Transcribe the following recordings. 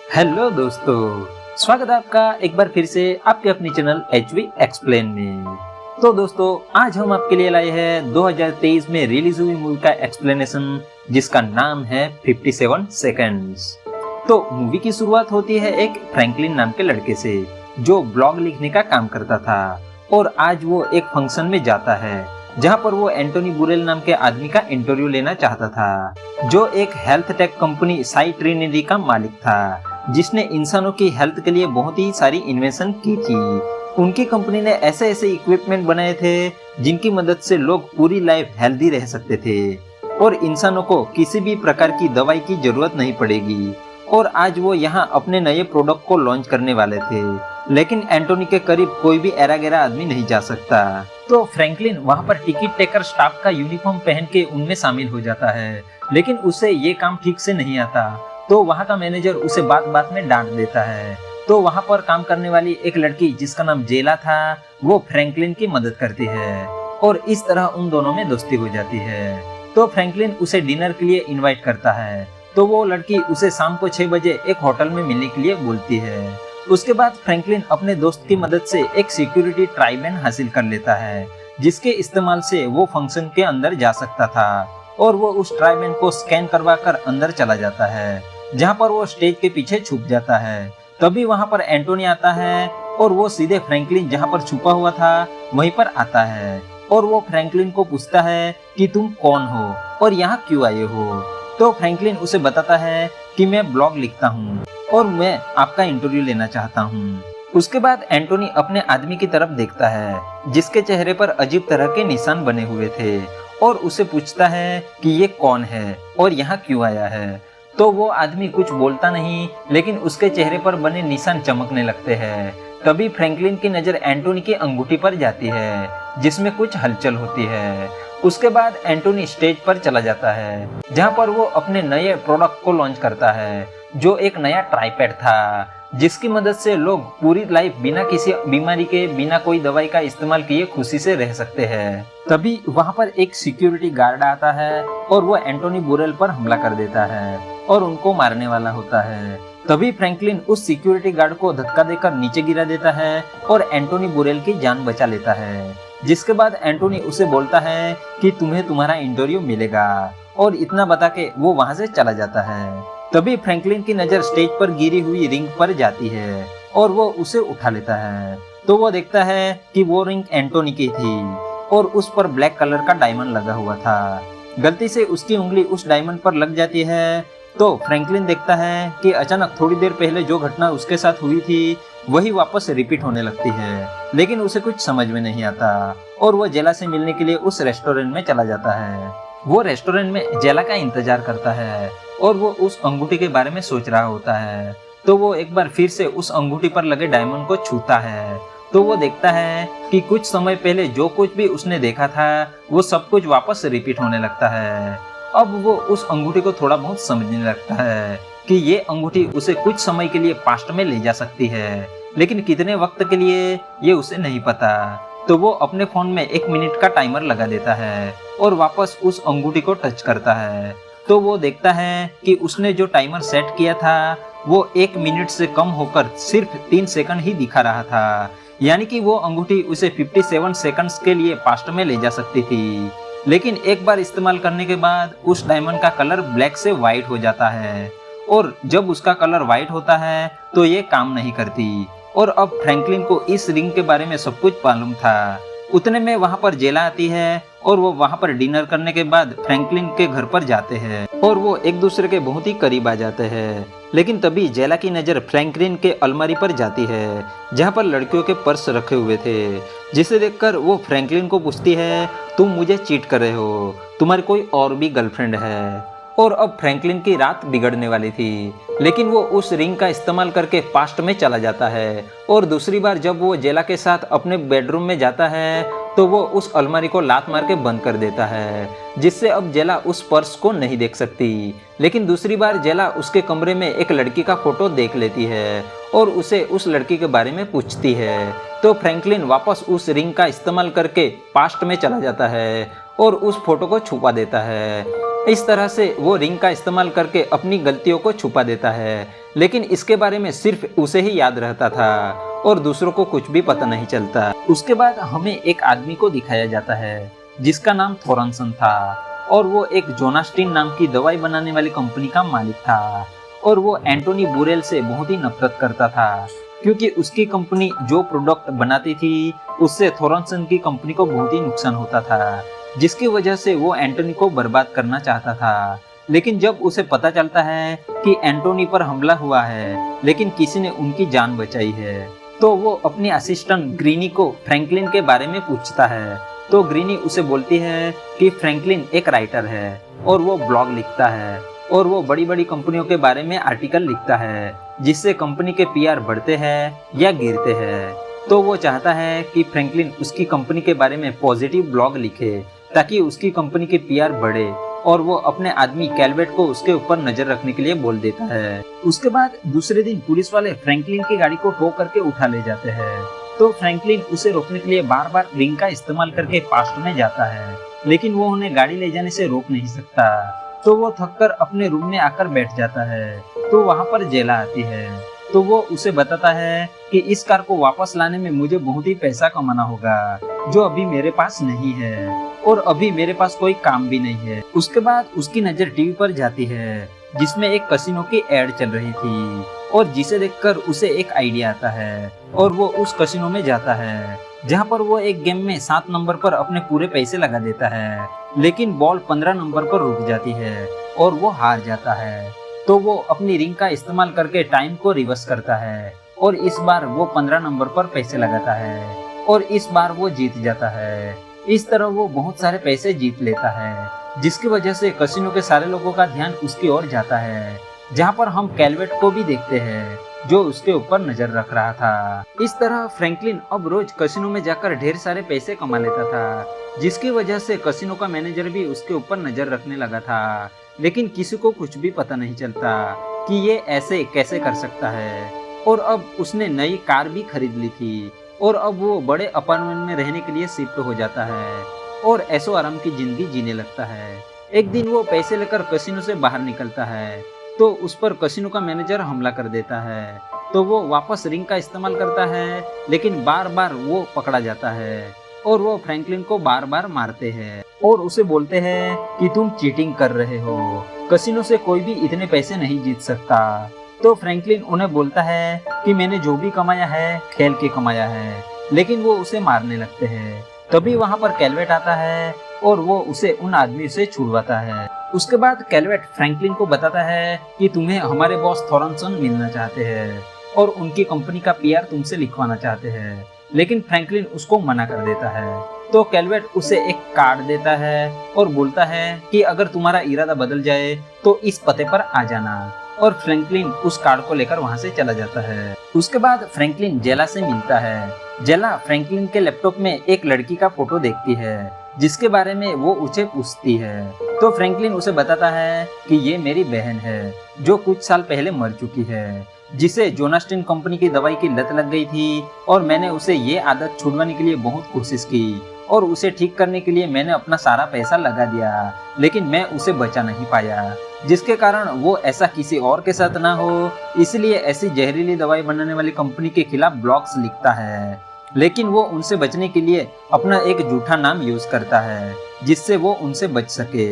Hello दोस्तों, स्वागत है आपका एक बार फिर से आपके अपने चैनल एचवी एक्सप्लेन में। तो दोस्तों, आज हम आपके लिए लाए हैं 2023 में रिलीज हुई मूवी का एक्सप्लेनेशन, जिसका नाम है 57 सेकंड्स। तो मूवी की शुरुआत होती है एक फ्रैंकलिन नाम के लड़के से, जो ब्लॉग लिखने का काम करता था। और आज वो एक फंक्शन में जाता है जहाँ पर वो एंटोनी बुरेल नाम के आदमी का इंटरव्यू लेना चाहता था, जो एक health tech company Sai Trinity का मालिक था, जिसने इंसानों की हेल्थ के लिए बहुत ही सारी इन्वेंशन की थी। उनकी कंपनी ने ऐसे ऐसे इक्विपमेंट बनाए थे जिनकी मदद से लोग पूरी लाइफ हेल्दी रह सकते थे और इंसानों को किसी भी प्रकार की दवाई की जरूरत नहीं पड़ेगी। और आज वो यहाँ अपने नए प्रोडक्ट को लॉन्च करने वाले थे, लेकिन एंटोनी के करीब कोई भी एरा गैरा आदमी नहीं जा सकता। तो फ्रैंकलिन वहाँ पर टिकट टेकर स्टाफ का यूनिफॉर्म पहन के उनमें शामिल हो जाता है, लेकिन उसे ये काम ठीक से नहीं आता। तो वहाँ का मैनेजर उसे बात बात में डांट देता है। तो वहाँ पर काम करने वाली एक लड़की जिसका नाम जेला था, वो फ्रैंकलिन की मदद करती है और इस तरह उन दोनों में दोस्ती हो जाती है। तो फ्रैंकलिन उसे डिनर के लिए इनवाइट करता है। तो वो लड़की उसे शाम को 6 बजे एक होटल में मिलने के लिए बोलती है। उसके बाद फ्रैंकलिन अपने दोस्त की मदद से एक सिक्योरिटी ट्राइबैंड हासिल कर लेता है, जिसके इस्तेमाल से वो फंक्शन के अंदर जा सकता था। और वो उस ट्राइबैंड को स्कैन करवा कर अंदर चला जाता है, जहाँ पर वो स्टेज के पीछे छुप जाता है। तभी वहाँ पर एंटोनी आता है और वो सीधे फ्रैंकलिन जहाँ पर छुपा हुआ था वहीं पर आता है। और वो फ्रैंकलिन को पूछता है कि तुम कौन हो और यहाँ क्यों आए हो। तो फ्रैंकलिन उसे बताता है कि मैं ब्लॉग लिखता हूँ और मैं आपका इंटरव्यू लेना चाहता हूँ। उसके बाद एंटोनी अपने आदमी की तरफ देखता है, जिसके चेहरे पर अजीब तरह के निशान बने हुए थे, और उसे पूछता है कि ये कौन है और यहाँ क्यों आया है। तो वो आदमी कुछ बोलता नहीं, लेकिन उसके चेहरे पर बने निशान चमकने लगते हैं। तभी फ्रैंकलिन की नजर एंटोनी की अंगूठी पर जाती है, जिसमें कुछ हलचल होती है। उसके बाद एंटोनी स्टेज पर चला जाता है, जहाँ पर वो अपने नए प्रोडक्ट को लॉन्च करता है, जो एक नया ट्राइपैड था, जिसकी मदद से लोग पूरी लाइफ बिना किसी बीमारी के, बिना कोई दवाई का इस्तेमाल किए खुशी से रह सकते हैं। तभी वहाँ पर एक सिक्योरिटी गार्ड आता है और वो एंटोनी बुरेल पर हमला कर देता है और उनको मारने वाला होता है। तभी फ्रैंकलिन उस सिक्योरिटी गार्ड को धक्का देकर नीचे गिरा देता है और एंटोनी बुरेल की जान बचा लेता है। जिसके बाद एंटोनी उसे बोलता है कि तुम्हें तुम्हारा इंटरव्यू मिलेगा, और इतना बता के वो वहाँ से चला जाता है। तभी फ्रैंकलिन की नजर स्टेज पर गिरी हुई रिंग पर जाती है और वो उसे उठा लेता है। तो वो देखता है कि वो रिंग एंटोनी की थी और उस पर ब्लैक कलर का डायमंड लगा हुआ था। गलती से उसकी उंगली उस डायमंड पर लग जाती है। तो फ्रैंकलिन देखता है कि अचानक थोड़ी देर पहले जो घटना उसके साथ हुई थी वही वापस रिपीट होने लगती है, लेकिन उसे कुछ समझ में नहीं आता और वो जेला से मिलने के लिए उस रेस्टोरेंट में चला जाता है। वो रेस्टोरेंट में जेला का इंतजार करता है और वो उस अंगूठी के बारे में सोच रहा होता है। तो वो एक बार फिर से उस अंगूठी पर लगे डायमंड को छूता है। तो वो देखता है कि कुछ समय पहले जो कुछ भी उसने देखा था वो सब कुछ वापस रिपीट होने लगता है। अब वो उस अंगूठी को थोड़ा बहुत समझने लगता है कि ये अंगूठी उसे कुछ समय के लिए पास्ट में ले जा सकती है, लेकिन कितने वक्त के लिए ये उसे नहीं पता। तो वो अपने फोन में 1 मिनट का टाइमर लगा देता है और वापस उस अंगूठी को टच करता है। तो वो देखता है कि उसने जो टाइमर सेट किया था वो 1 मिनट से कम होकर सिर्फ 3 सेकंड ही दिखा रहा था, यानी कि वो अंगूठी उसे 57 सेकंड्स के लिए पास्ट में ले जा सकती थी। लेकिन एक बार इस्तेमाल करने के बाद उस डायमंड का कलर ब्लैक से व्हाइट हो जाता है, और जब उसका कलर व्हाइट होता है तो ये काम नहीं करती। और अब फ्रैंकलिन को इस रिंग के बारे में सब कुछ मालूम था। उतने में वहाँ पर जेला आती है और वो वहाँ पर डिनर करने के बाद फ्रैंकलिन के घर पर जाते हैं और वो एक दूसरे के बहुत ही करीब आ जाते हैं। लेकिन तभी जेला की नज़र फ्रैंकलिन के अलमारी पर जाती है, जहाँ पर लड़कियों के पर्स रखे हुए थे, जिसे देखकर वो फ्रैंकलिन को पूछती है, तुम मुझे चीट कर रहे हो, तुम्हारी कोई और भी गर्लफ्रेंड है। और अब फ्रैंकलिन की रात बिगड़ने वाली थी, लेकिन वो उस रिंग का इस्तेमाल करके पास्ट में चला जाता है। और दूसरी बार जब वो जेला के साथ अपने बेडरूम में जाता है तो वो उस अलमारी को लात मार के बंद कर देता है, जिससे अब जेला उस पर्स को नहीं देख सकती। लेकिन दूसरी बार जेला उसके कमरे में एक लड़की का फोटो देख लेती है और उसे उस लड़की के बारे में पूछती है। तो फ्रैंकलिन वापस उस रिंग का इस्तेमाल करके पास्ट में चला जाता है और उस फोटो को छुपा देता है। इस तरह से वो रिंग का इस्तेमाल करके अपनी गलतियों को छुपा देता है, लेकिन इसके बारे में सिर्फ उसे ही याद रहता था और दूसरों को कुछ भी पता नहीं चलता। उसके बाद हमें एक आदमी को दिखाया जाता है जिसका नाम थोरनसन था और वो एक जोनास्टीन नाम की दवाई बनाने वाली कंपनी का मालिक था और वो एंटोनी बुरेल से बहुत ही नफरत करता था क्योंकि उसकी कंपनी जो प्रोडक्ट बनाती थी उससे थोरनसन की कंपनी को बहुत ही नुकसान होता था, जिसकी वजह से वो एंटोनी को बर्बाद करना चाहता था। लेकिन जब उसे पता चलता है कि एंटोनी पर हमला हुआ है लेकिन किसी ने उनकी जान बचाई है, तो वो अपनी असिस्टेंट ग्रीनी को फ्रैंकलिन के बारे में पूछता है। तो ग्रीनी उसे बोलती है कि फ्रैंकलिन एक राइटर है और वो ब्लॉग लिखता है और वो बड़ी बड़ी कंपनियों के बारे में आर्टिकल लिखता है जिससे कंपनी के पीआर बढ़ते हैं या गिरते हैं। तो वो चाहता है कि फ्रैंकलिन उसकी कंपनी के बारे में पॉजिटिव ब्लॉग लिखे ताकि उसकी कंपनी के पीआर बढ़े और वो अपने आदमी कैलवेट को उसके ऊपर नजर रखने के लिए बोल देता है। उसके बाद दूसरे दिन पुलिस वाले फ्रैंकलिन की गाड़ी को टो करके उठा ले जाते हैं। तो फ्रैंकलिन उसे रोकने के लिए बार बार रिंग का इस्तेमाल करके पास्ट में जाता है, लेकिन वो उन्हें गाड़ी ले जाने से रोक नहीं सकता। तो वो थककर अपने रूम में आकर बैठ जाता है। तो वहाँ पर जेला आती है। तो वो उसे बताता है कि इस कार को वापस लाने में मुझे बहुत ही पैसा कमाना होगा जो अभी मेरे पास नहीं है और अभी मेरे पास कोई काम भी नहीं है। उसके बाद उसकी नजर टीवी पर जाती है जिसमें एक कसिनो की एड चल रही थी और जिसे देखकर उसे एक आइडिया आता है और वो उस कसिनो में जाता है जहाँ पर वो एक गेम में 7 नंबर पर अपने पूरे पैसे लगा देता है, लेकिन बॉल 15 नंबर पर रुक जाती है और वो हार जाता है। तो वो अपनी रिंग का इस्तेमाल करके टाइम को रिवर्स करता है और इस बार वो 15 नंबर पर पैसे लगाता है और इस बार वो जीत जाता है। इस तरह वो बहुत सारे पैसे जीत लेता है जिसकी वजह से कसिनो के सारे लोगों का ध्यान उसकी ओर जाता है, जहाँ पर हम कैलवेट को भी देखते हैं जो उसके ऊपर नजर रख रहा था। इस तरह फ्रैंकलिन अब रोज कसिनो में जाकर ढेर सारे पैसे कमा लेता था, जिसकी वजह से कसिनो का मैनेजर भी उसके ऊपर नजर रखने लगा था। लेकिन किसी को कुछ भी पता नहीं चलता कि ये ऐसे कैसे कर सकता है। और अब उसने नई कार भी खरीद ली थी और अब वो बड़े अपार्टमेंट में रहने के लिए शिफ्ट हो जाता है और ऐशो आराम की जिंदगी जीने लगता है। एक दिन वो पैसे लेकर कसिनो से बाहर निकलता है तो उस पर कसिनो का मैनेजर हमला कर देता है। तो वो वापस रिंग का इस्तेमाल करता है, लेकिन बार बार वो पकड़ा जाता है और वो फ्रैंकलिन को बार बार मारते हैं और उसे बोलते हैं कि तुम चीटिंग कर रहे हो, कसिनो से कोई भी इतने पैसे नहीं जीत सकता। तो फ्रैंकलिन उन्हें बोलता है कि मैंने जो भी कमाया है खेल के कमाया है, लेकिन वो उसे मारने लगते हैं। तभी वहाँ पर कैलवेट आता है और वो उसे उन आदमी से छुड़वाता है। उसके बाद कैलवेट फ्रैंकलिन को बताता है कि तुम्हें हमारे बॉस थॉरनसन मिलना चाहते हैं और उनकी कंपनी का पीआर तुमसे लिखवाना चाहते हैं, लेकिन फ्रैंकलिन उसको मना कर देता है। तो कैलवेट उसे एक कार्ड देता है और बोलता है कि अगर तुम्हारा इरादा बदल जाए तो इस पते पर आ जाना, और फ्रैंकलिन उस कार्ड को लेकर वहां से चला जाता है। उसके बाद फ्रैंकलिन जेला से मिलता है। जेला फ्रैंकलिन के लैपटॉप में एक लड़की का फोटो देखती है जिसके बारे में वो उसे पूछती है। तो फ्रैंकलिन उसे बताता है कि ये मेरी बहन है जो कुछ साल पहले मर चुकी है, जिसे जोनास्टीन कंपनी की दवाई की लत लग गई थी और मैंने उसे ये आदत छुड़वाने के लिए बहुत कोशिश की और उसे ठीक करने के लिए मैंने अपना सारा पैसा लगा दिया, लेकिन मैं उसे बचा नहीं पाया, जिसके कारण वो ऐसा किसी और के साथ ना हो, इसलिए ऐसी जहरीली दवाई बनाने वाली कंपनी के खिलाफ ब्लॉग्स लिखता है। लेकिन वो उनसे बचने के लिए अपना एक झूठा नाम यूज करता है जिससे वो उनसे बच सके।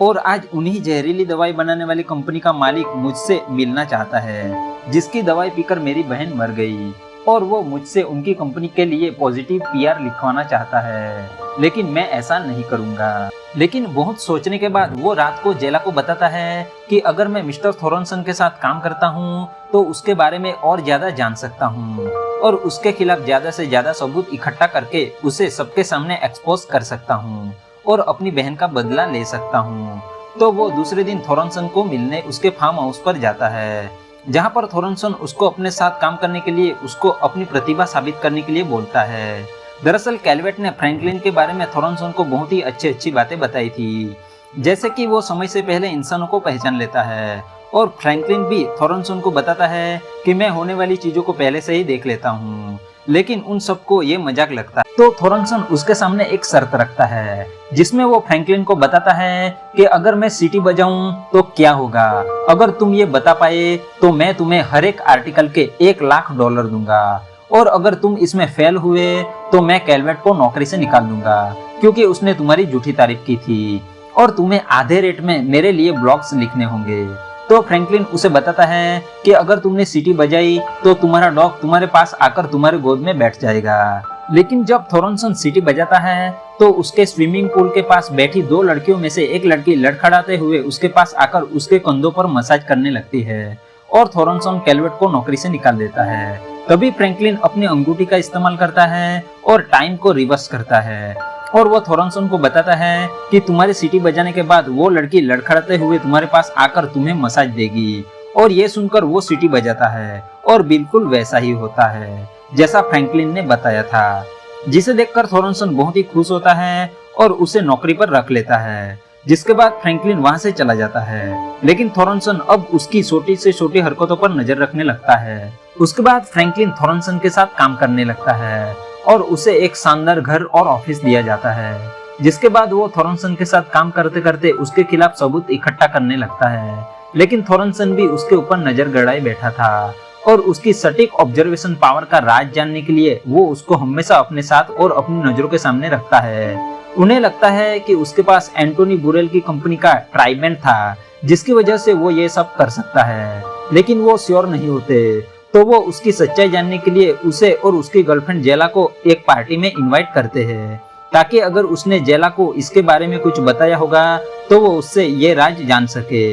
और आज उन्हीं जहरीली दवाई बनाने वाली कंपनी का मालिक मुझसे मिलना चाहता है जिसकी दवाई पीकर मेरी बहन मर गई, और वो मुझसे उनकी कंपनी के लिए पॉजिटिव पीआर लिखवाना चाहता है, लेकिन मैं ऐसा नहीं करूंगा। लेकिन बहुत सोचने के बाद वो रात को जेला को बताता है कि अगर मैं मिस्टर थॉरनसन के साथ काम करता हूँ तो उसके बारे में और ज्यादा जान सकता हूँ और उसके खिलाफ ज्यादा से ज्यादा सबूत इकट्ठा करके उसे सबके सामने एक्सपोज कर सकता हूँ और अपनी बहन का बदला ले सकता हूँ। तो वो दूसरे दिन थॉरनसन को मिलने उसके फार्म हाउस पर जाता है, जहाँ पर थॉरनसन उसको अपने साथ काम करने के लिए उसको अपनी प्रतिभा साबित करने के लिए बोलता है। दरअसल कैलवेट ने फ्रैंकलिन के बारे में थॉरनसन को बहुत ही अच्छी बातें बताई थी, जैसे कि वो समय से पहले इंसानों को पहचान लेता है, और फ्रैंकलिन भी थॉरनसन को बताता है कि मैं होने वाली चीजों को पहले से ही देख लेता हूँ, लेकिन उन सबको ये मजाक लगता है। तो थोरनसन उसके सामने एक शर्त रखता है जिसमें वो फ्रैंकलिन को बताता है कि अगर मैं सीटी बजाऊं तो क्या होगा, अगर तुम ये बता पाए तो मैं तुम्हें हर एक आर्टिकल के $1,00,000 दूंगा, और अगर तुम इसमें फेल हुए तो मैं कैलवेट को नौकरी से निकाल दूंगा क्योंकि उसने तुम्हारी झूठी तारीफ की थी, और तुम्हें आधे रेट में मेरे लिए ब्लॉग्स लिखने होंगे। तो फ्रैंकलिन उसे बताता है कि अगर तुमने सीटी बजाई तो तुम्हारा डॉग तुम्हारे पास आकर तुम्हारे गोद में बैठ जाएगा। लेकिन जब थोरनसन सीटी बजाता है तो उसके स्विमिंग पूल के पास बैठी 2 लड़कियों में से एक लड़की लड़खड़ाते हुए उसके पास आकर उसके कंधों पर मसाज करने लगती है और थोरनसन कैलवेट को नौकरी से निकाल देता है। तभी फ्रैंकलिन अपनी अंगूठी का इस्तेमाल करता है और टाइम को रिवर्स करता है, और वो थोरनसन को बताता है कि तुम्हारी सीटी बजाने के बाद वो लड़की लड़खड़ाते हुए तुम्हारे पास आकर तुम्हें मसाज देगी, और ये सुनकर वो सीटी बजाता है और बिल्कुल वैसा ही होता है जैसा फ्रैंकलिन ने बताया था, जिसे देखकर थोरनसन बहुत ही खुश होता है और उसे नौकरी पर रख लेता है। जिसके बाद फ्रैंकलिन वहां से चला जाता है, लेकिन थोरनसन अब उसकी छोटी से छोटी हरकतों पर नजर रखने लगता है। उसके बाद फ्रैंकलिन थोरनसन के साथ काम करने लगता है और उसे एक शानदार घर और ऑफिस दिया जाता है। जिसके बाद वो थोरनसन के साथ काम करते करते उसके खिलाफ सबूत इकट्ठा करने लगता है, लेकिन थोरनसन भी उसके ऊपर नजर गड़ाए बैठा था और उसकी सटीक ऑब्जर्वेशन पावर का राज जानने के लिए वो उसको हमेशा अपने साथ और अपनी नजरों के सामने रखता है। उन्हें लगता है कि उसके पास एंटोनी बुरेल की कंपनी का ट्राइडेंट था जिसकी वजह से वो ये सब कर सकता है, लेकिन वो श्योर नहीं होते। तो वो उसकी सच्चाई जानने के लिए उसे और उसकी गर्लफ्रेंड जेला को एक पार्टी में इनवाइट करते हैं, ताकि अगर उसने जेला को इसके बारे में कुछ बताया होगा तो वो उससे ये राज जान सके।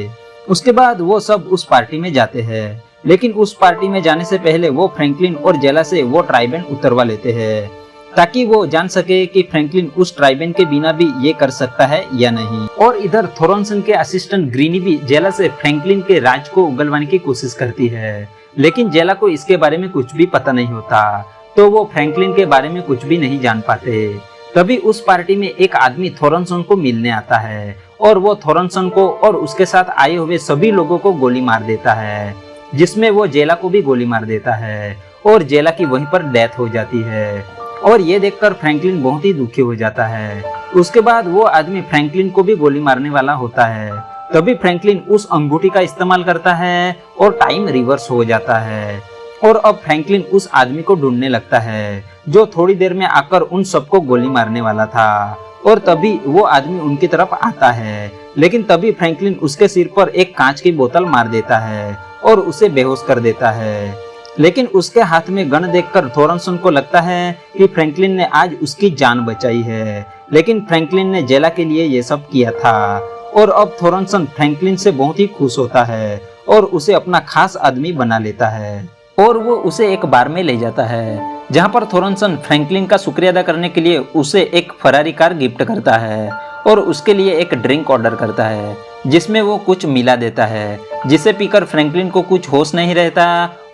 उसके बाद वो सब उस पार्टी में जाते हैं, लेकिन उस पार्टी में जाने से पहले वो फ्रैंकलिन और जेला से वो ट्राइडेंट उतरवा लेते हैं, ताकि वो जान सके कि फ्रैंकलिन उस ट्राइडेंट के बिना भी ये कर सकता है या नहीं। और इधर थोरनसन के असिस्टेंट ग्रीनी भी जेला से फ्रैंकलिन के राज को उगलवाने की कोशिश करती है, लेकिन जेला को इसके बारे में कुछ भी पता नहीं होता, तो वो फ्रैंकलिन के बारे में कुछ भी नहीं जान पाते। तभी उस पार्टी में एक आदमी थोरनसन को मिलने आता है और वो थोरनसन को और उसके साथ आए हुए सभी लोगों को गोली मार देता है, जिसमें वो जेला को भी गोली मार देता है और जेला की वहीं पर डेथ हो जाती है। और ये देखकर फ्रैंकलिन बहुत ही दुखी हो जाता है। उसके बाद वो आदमी फ्रैंकलिन को भी गोली मारने वाला होता है। तभी फ्रैंकलिन उस अंगूठी का इस्तेमाल करता है और टाइम रिवर्स हो जाता है, और अब फ्रैंकलिन उस आदमी को ढूंढने लगता है जो थोड़ी देर में आकर उन सबको गोली मारने वाला था। और तभी वो आदमी उनकी तरफ आता है, लेकिन तभी फ्रैंकलिन उसके सिर पर एक कांच की बोतल मार देता है और उसे बेहोश कर देता है। लेकिन उसके हाथ में गन देखकर थोरनसन को लगता है कि फ्रैंकलिन ने आज उसकी जान बचाई है, लेकिन फ्रैंकलिन ने जेला के लिए ये सब किया था। और अब थोरनसन फ्रैंकलिन से बहुत ही खुश होता है और उसे अपना खास आदमी बना लेता है, और वो उसे एक बार में ले जाता है जहाँ पर थोरनसन फ्रैंकलिन का शुक्रिया अदा करने के लिए उसे एक फरारी कार गिफ्ट करता है और उसके लिए एक ड्रिंक ऑर्डर करता है जिसमें वो कुछ मिला देता है, जिसे पीकर फ्रैंकलिन को कुछ होश नहीं रहता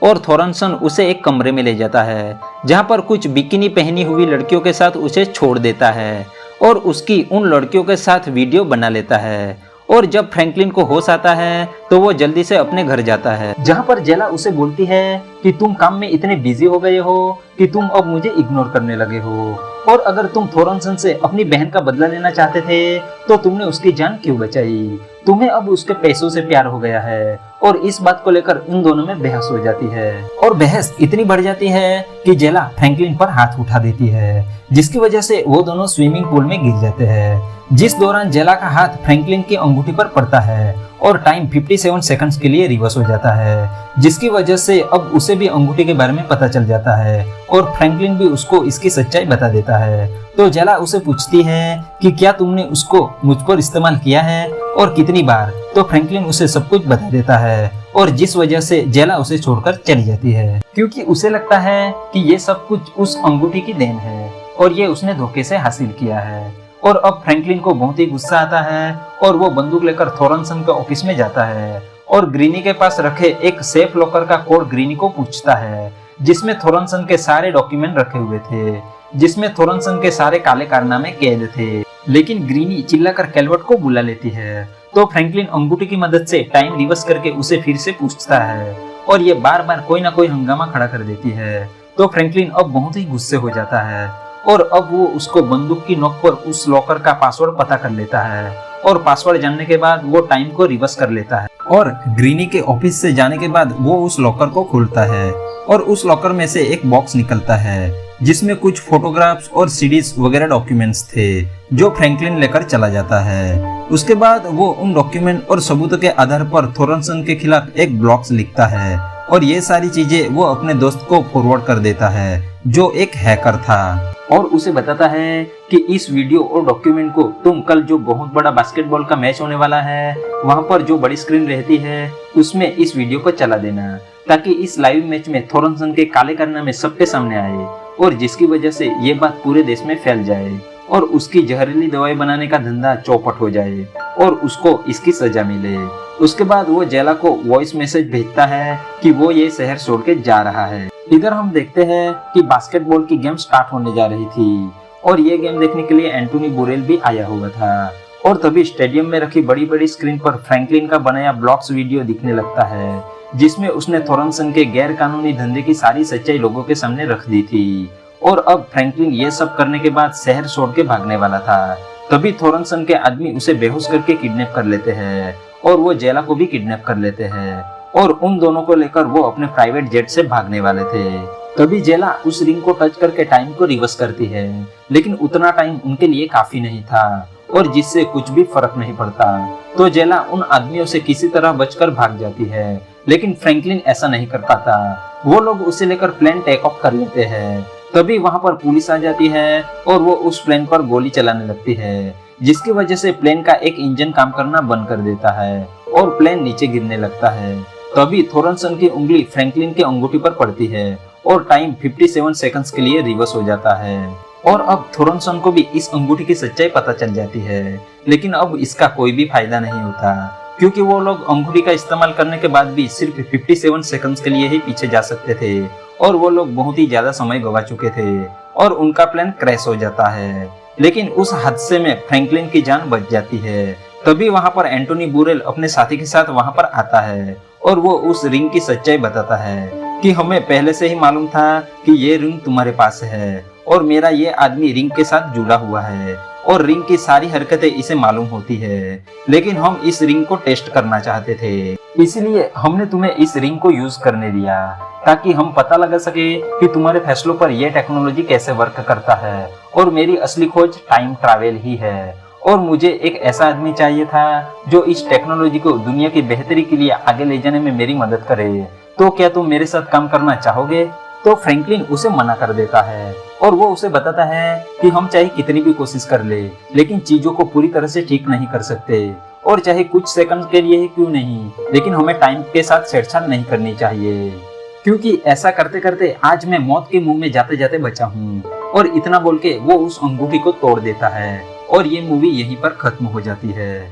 और थोरनसन उसे एक कमरे में ले जाता है जहाँ पर कुछ बिकिनी पहनी हुई लड़कियों के साथ उसे छोड़ देता है और उसकी उन लड़कियों के साथ वीडियो बना लेता है। और जब फ्रैंकलिन को होश आता है तो वो जल्दी से अपने घर जाता है, जहाँ पर जेला उसे बोलती है कि तुम काम में इतने बिजी हो गए हो कि तुम अब मुझे इग्नोर करने लगे हो, और अगर तुम थोरनसन से अपनी बहन का बदला लेना चाहते थे तो तुमने उसकी जान क्यों बचाई। तुम्हें अब उसके पैसों से प्यार हो गया है। और इस बात को लेकर इन दोनों में बहस हो जाती है, और बहस इतनी बढ़ जाती है कि जेला फ्रैंकलिन पर हाथ उठा देती है, जिसकी वजह से वो दोनों स्विमिंग पूल में गिर जाते हैं। जिस दौरान जेला का हाथ फ्रैंकलिन की अंगूठी पर पड़ता है और टाइम 57 सेकंड्स के लिए रिवर्स हो जाता है, जिसकी वजह से अब उसे भी अंगूठी के बारे में पता चल जाता है और फ्रैंकलिन भी उसको इसकी सच्चाई बता देता है। तो जेला उसे पूछती है कि क्या तुमने उसको मुझ पर इस्तेमाल किया है और कितनी बार। तो फ्रैंकलिन उसे सब कुछ बता देता है, और जिस वजह से जेला उसे छोड़कर चली जाती है, क्योंकि उसे लगता है कि ये सब कुछ उस अंगूठी की देन है और ये उसने धोखे से हासिल किया है। और अब फ्रैंकलिन को बहुत ही गुस्सा आता है और वो बंदूक लेकर थोरनसन के ऑफिस में जाता है और ग्रीनी के पास रखे एक सेफ लॉकर का कोड ग्रीनी को पूछता है, जिसमें थोरनसन के सारे डॉक्यूमेंट रखे हुए थे, जिसमें थोरनसन के सारे काले कारनामे कैद थे। लेकिन ग्रीनी चिल्लाकर कैलवर्ट को बुला लेती है, तो फ्रैंकलिन अंगूठी की मदद से टाइम रिवर्स करके उसे फिर से पूछता है और ये बार बार कोई ना कोई हंगामा खड़ा कर देती है। तो फ्रैंकलिन अब बहुत ही गुस्से हो जाता है और अब वो उसको बंदूक की नोक पर उस लॉकर का पासवर्ड पता कर लेता है और पासवर्ड जानने के बाद वो टाइम को रिवर्स कर लेता है और ग्रीनी के ऑफिस से जाने के बाद वो उस लॉकर को खोलता है और उस लॉकर में से एक बॉक्स निकलता है जिसमें कुछ फोटोग्राफ्स और सीडीज वगैरह डॉक्यूमेंट्स थे जो फ्रैंकलिन लेकर चला जाता है। उसके बाद वो उन डॉक्यूमेंट और सबूतों के आधार पर थोरनसन के खिलाफ एक ब्लॉग लिखता है और ये सारी चीजें वो अपने दोस्त को फॉरवर्ड कर देता है जो एक हैकर था और उसे बताता है कि इस वीडियो और डॉक्यूमेंट को तुम कल जो बहुत बड़ा बास्केटबॉल का मैच होने वाला है वहां पर जो बड़ी स्क्रीन रहती है उसमें इस वीडियो को चला देना ताकि इस लाइव मैच में थोरनसन के काले कारनामे सबके सामने आए और जिसकी वजह से ये बात पूरे देश में फैल जाए और उसकी जहरीली दवाई बनाने का धंधा चौपट हो जाए और उसको इसकी सजा मिले। उसके बाद वो जेला को वॉइस मैसेज भेजता है कि वो ये शहर छोड़ के जा रहा है। इधर हम देखते हैं कि बास्केटबॉल की गेम स्टार्ट होने जा रही थी और ये गेम देखने के लिए एंटोनी बुरेल भी आया हुआ था और तभी स्टेडियम में रखी बड़ी बड़ी स्क्रीन पर फ्रैंकलिन का बनाया ब्लॉग्स वीडियो दिखने लगता है जिसमें उसने थोरनसन के गैर कानूनी धंधे की सारी सच्चाई लोगों के सामने रख दी थी और अब फ्रैंकलिन ये सब करने के बाद शहर छोड़ के भागने वाला था। तभी थोरनसन के आदमी उसे बेहोश करके किडनैप कर लेते हैं और वो जेला को भी किडनैप कर लेते हैं और उन दोनों को लेकर वो अपने प्राइवेट जेट से भागने वाले थे। तभी जेला उस रिंग को टच करके टाइम को रिवर्स करती है लेकिन उतना टाइम उनके लिए काफी नहीं था और जिससे कुछ भी फर्क नहीं पड़ता। तो जेला उन आदमियों से किसी तरह बचकर भाग जाती है लेकिन फ्रैंकलिन ऐसा नहीं कर पाता। वो लोग उसे लेकर प्लेन टेक ऑफ कर लेते हैं। तभी वहां पर पुलिस आ जाती है और वो उस प्लेन पर गोली चलाने लगती है जिसकी वजह से प्लेन का एक इंजन काम करना बंद कर देता है और प्लेन नीचे गिरने लगता है। तभी थोरनसन की उंगली फ्रैंकलिन के अंगूठी पर पड़ती है और टाइम 57 सेकंड्स के लिए रिवर्स हो जाता है और अब थोरनसन को भी इस अंगूठी की सच्चाई पता चल जाती है लेकिन अब इसका कोई भी फायदा नहीं होता क्योंकि वो लोग अंगूठी का इस्तेमाल करने के बाद भी सिर्फ 57 सेकंड्स के लिए ही पीछे जा सकते थे और वो लोग बहुत ही ज्यादा समय गवा चुके थे और उनका प्लान क्रैश हो जाता है। लेकिन उस हादसे में फ्रैंकलिन की जान बच जाती है। तभी वहां पर एंटोनी बुरेल अपने साथी के साथ वहां पर आता है और वो उस रिंग की सच्चाई बताता है कि हमें पहले से ही मालूम था कि ये रिंग तुम्हारे पास है और मेरा ये आदमी रिंग के साथ जुड़ा हुआ है और रिंग की सारी हरकतें इसे मालूम होती है लेकिन हम इस रिंग को टेस्ट करना चाहते थे इसलिए हमने तुम्हें इस रिंग को यूज करने दिया ताकि हम पता लगा सके कि तुम्हारे फैसलों पर यह टेक्नोलॉजी कैसे वर्क करता है और मेरी असली खोज टाइम ट्रैवल ही है और मुझे एक ऐसा आदमी चाहिए था जो इस टेक्नोलॉजी को दुनिया की बेहतरी के लिए आगे ले जाने में मेरी मदद करे। तो क्या तुम मेरे साथ काम करना चाहोगे? तो फ्रैंकलिन उसे मना कर देता है और वो उसे बताता है कि हम चाहे कितनी भी कोशिश कर ले लेकिन चीजों को पूरी तरह से ठीक नहीं कर सकते और चाहे कुछ सेकंड के लिए ही क्यों नहीं लेकिन हमें टाइम के साथ छेड़छाड़ नहीं करनी चाहिए क्योंकि ऐसा करते करते आज मैं मौत के मुंह में जाते जाते बचा हूँ। और इतना बोल के वो उस अंगूठी को तोड़ देता है और ये मूवी यहीं पर खत्म हो जाती है।